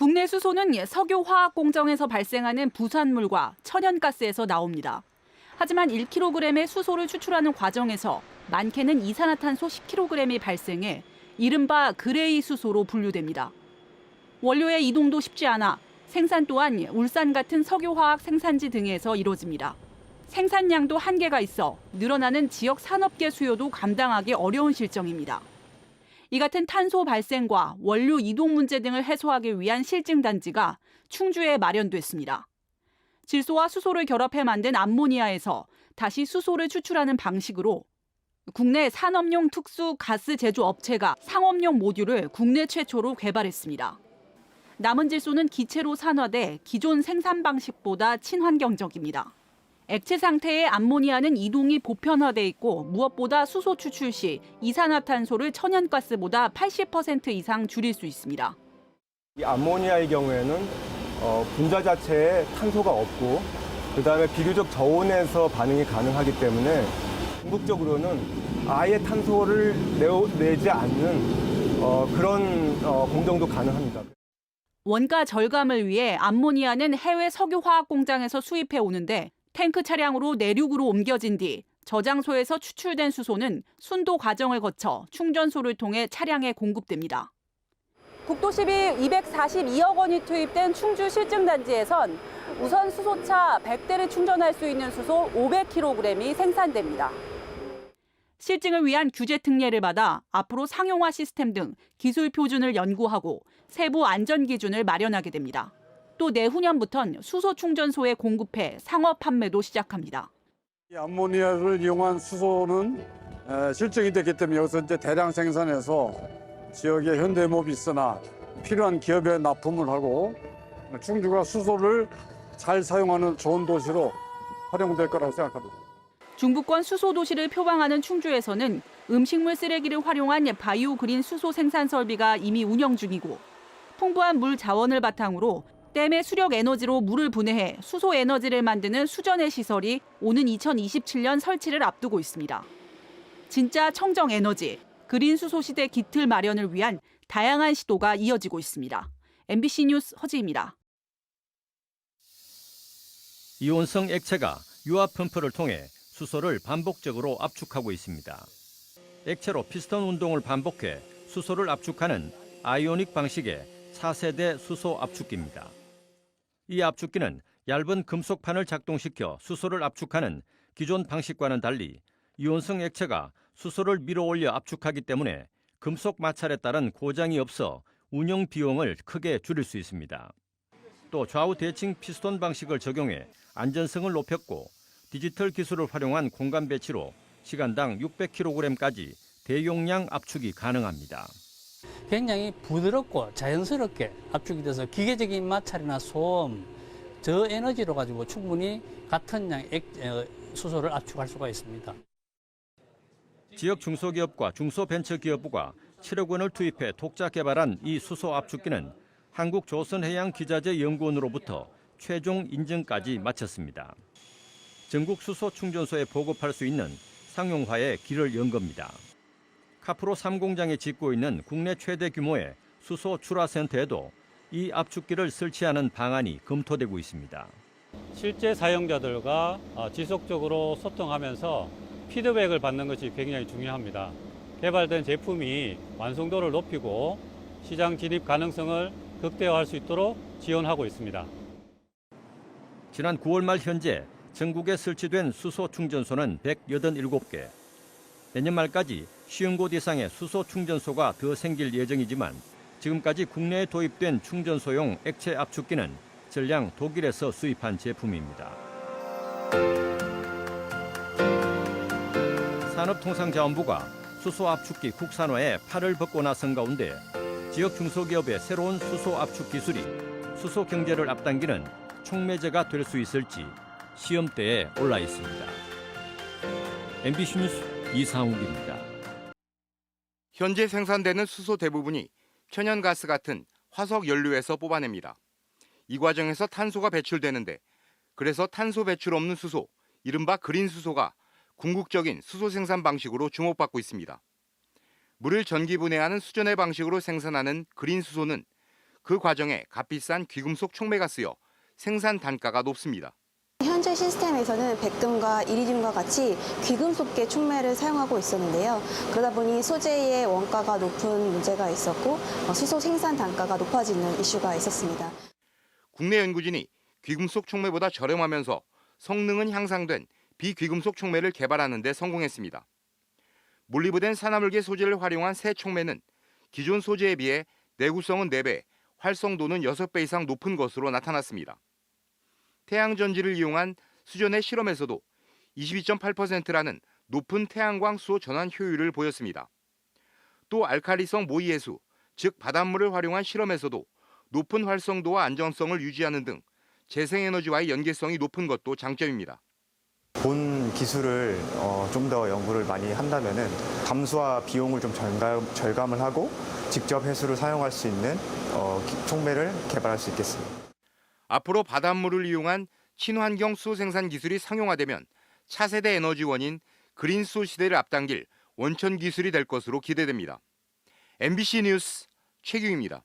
국내 수소는 석유화학공정에서 발생하는 부산물과 천연가스에서 나옵니다. 하지만 1kg의 수소를 추출하는 과정에서 많게는 이산화탄소 10kg이 발생해 이른바 그레이 수소로 분류됩니다. 원료의 이동도 쉽지 않아 생산 또한 울산 같은 석유화학 생산지 등에서 이루어집니다. 생산량도 한계가 있어 늘어나는 지역 산업계 수요도 감당하기 어려운 실정입니다. 이 같은 탄소 발생과 원료 이동 문제 등을 해소하기 위한 실증 단지가 충주에 마련됐습니다. 질소와 수소를 결합해 만든 암모니아에서 다시 수소를 추출하는 방식으로 국내 산업용 특수 가스 제조 업체가 상업용 모듈을 국내 최초로 개발했습니다. 남은 질소는 기체로 산화돼 기존 생산 방식보다 친환경적입니다. 액체 상태의 암모니아는 이동이 보편화돼 있고 무엇보다 수소 추출 시 이산화탄소를 천연가스보다 80% 이상 줄일 수 있습니다. 이 암모니아의 경우에는 분자 자체에 탄소가 없고 그다음에 비교적 저온에서 반응이 가능하기 때문에 궁극적으로는 아예 탄소를 내지 않는 그런 공정도 가능합니다. 원가 절감을 위해 암모니아는 해외 석유화학 공장에서 수입해 오는데 탱크 차량으로 내륙으로 옮겨진 뒤 저장소에서 추출된 수소는 순도 과정을 거쳐 충전소를 통해 차량에 공급됩니다. 국도 12 242억 원이 투입된 충주 실증단지에선 우선 수소차 100대를 충전할 수 있는 수소 500kg이 생산됩니다. 실증을 위한 규제 특례를 받아 앞으로 상용화 시스템 등 기술 표준을 연구하고 세부 안전 기준을 마련하게 됩니다. 또 내후년부터는 수소 충전소에 공급해 상업 판매도 시작합니다. 이 암모니아를 이용한 수소는 실증이 됐기 때문에 여기서 이제 대량 생산해서 지역에 현대모비스나 필요한 기업에 납품을 하고 충주가 수소를 잘 사용하는 좋은 도시로 활용될 거라고 생각합니다. 중부권 수소 도시를 표방하는 충주에서는 음식물 쓰레기를 활용한 바이오 그린 수소 생산 설비가 이미 운영 중이고 풍부한 물 자원을 바탕으로 댐의 수력 에너지로 물을 분해해 수소 에너지를 만드는 수전해 시설이 오는 2027년 설치를 앞두고 있습니다. 진짜 청정 에너지, 그린 수소 시대 기틀 마련을 위한 다양한 시도가 이어지고 있습니다. MBC 뉴스 허지입니다. 이온성 액체가 유압 펌프를 통해 수소를 반복적으로 압축하고 있습니다. 액체로 피스톤 운동을 반복해 수소를 압축하는 아이오닉 방식의 4세대 수소 압축기입니다. 이 압축기는 얇은 금속판을 작동시켜 수소를 압축하는 기존 방식과는 달리 이온성 액체가 수소를 밀어 올려 압축하기 때문에 금속 마찰에 따른 고장이 없어 운영 비용을 크게 줄일 수 있습니다. 또 좌우 대칭 피스톤 방식을 적용해 안전성을 높였고 디지털 기술을 활용한 공간 배치로 시간당 600kg까지 대용량 압축이 가능합니다. 굉장히 부드럽고 자연스럽게 압축이 돼서 기계적인 마찰이나 소음, 저에너지로 가지고 충분히 같은 양의 수소를 압축할 수가 있습니다. 지역 중소기업과 중소벤처기업부가 7억 원을 투입해 독자 개발한 이 수소 압축기는 한국조선해양기자재연구원으로부터 최종 인증까지 마쳤습니다. 전국 수소 충전소에 보급할 수 있는 상용화의 길을 연 겁니다. 카프로 3공장에 짓고 있는 국내 최대 규모의 수소 출하센터에도 이 압축기를 설치하는 방안이 검토되고 있습니다. 실제 사용자들과 지속적으로 소통하면서 피드백을 받는 것이 굉장히 중요합니다. 개발된 제품이 완성도를 높이고 시장 진입 가능성을 극대화할 수 있도록 지원하고 있습니다. 지난 9월 말 현재 전국에 설치된 수소 충전소는 187개. 내년 말까지 50곳 이상의 수소 충전소가 더 생길 예정이지만 지금까지 국내에 도입된 충전소용 액체 압축기는 전량 독일에서 수입한 제품입니다. 산업통상자원부가 수소 압축기 국산화에 팔을 벗고 나선 가운데 지역 중소기업의 새로운 수소 압축 기술이 수소 경제를 앞당기는 촉매제가 될 수 있을지 시험대에 올라 있습니다. MBC 뉴스 이상욱입니다. 현재 생산되는 수소 대부분이 천연가스 같은 화석 연료에서 뽑아냅니다. 이 과정에서 탄소가 배출되는데 그래서 탄소 배출 없는 수소, 이른바 그린 수소가 궁극적인 수소 생산 방식으로 주목받고 있습니다. 물을 전기 분해하는 수전해 방식으로 생산하는 그린 수소는 그 과정에 값비싼 귀금속 촉매가 쓰여 생산 단가가 높습니다. 현재 시스템에서는 백금과 이리듐과 같이 귀금속계 촉매를 사용하고 있었는데요. 그러다 보니 소재의 원가가 높은 문제가 있었고 수소 생산 단가가 높아지는 이슈가 있었습니다. 국내 연구진이 귀금속 촉매보다 저렴하면서 성능은 향상된 비귀금속 촉매를 개발하는 데 성공했습니다. 몰리브덴 산화물계 소재를 활용한 새 촉매는 기존 소재에 비해 내구성은 4배, 활성도는 6배 이상 높은 것으로 나타났습니다. 태양전지를 이용한 수전의 실험에서도 22.8%라는 높은 태양광 수소 전환 효율을 보였습니다. 또 알칼리성 모이해수, 즉 바닷물을 활용한 실험에서도 높은 활성도와 안정성을 유지하는 등 재생에너지와의 연계성이 높은 것도 장점입니다. 본 기술을 좀 더 연구를 많이 한다면은 감수와 비용을 좀 절감을 하고 직접 해수를 사용할 수 있는 촉매를 개발할 수 있겠습니다. 앞으로 바닷물을 이용한 친환경 수소 생산 기술이 상용화되면 차세대 에너지원인 그린수소 시대를 앞당길 원천 기술이 될 것으로 기대됩니다. MBC 뉴스 최규입니다.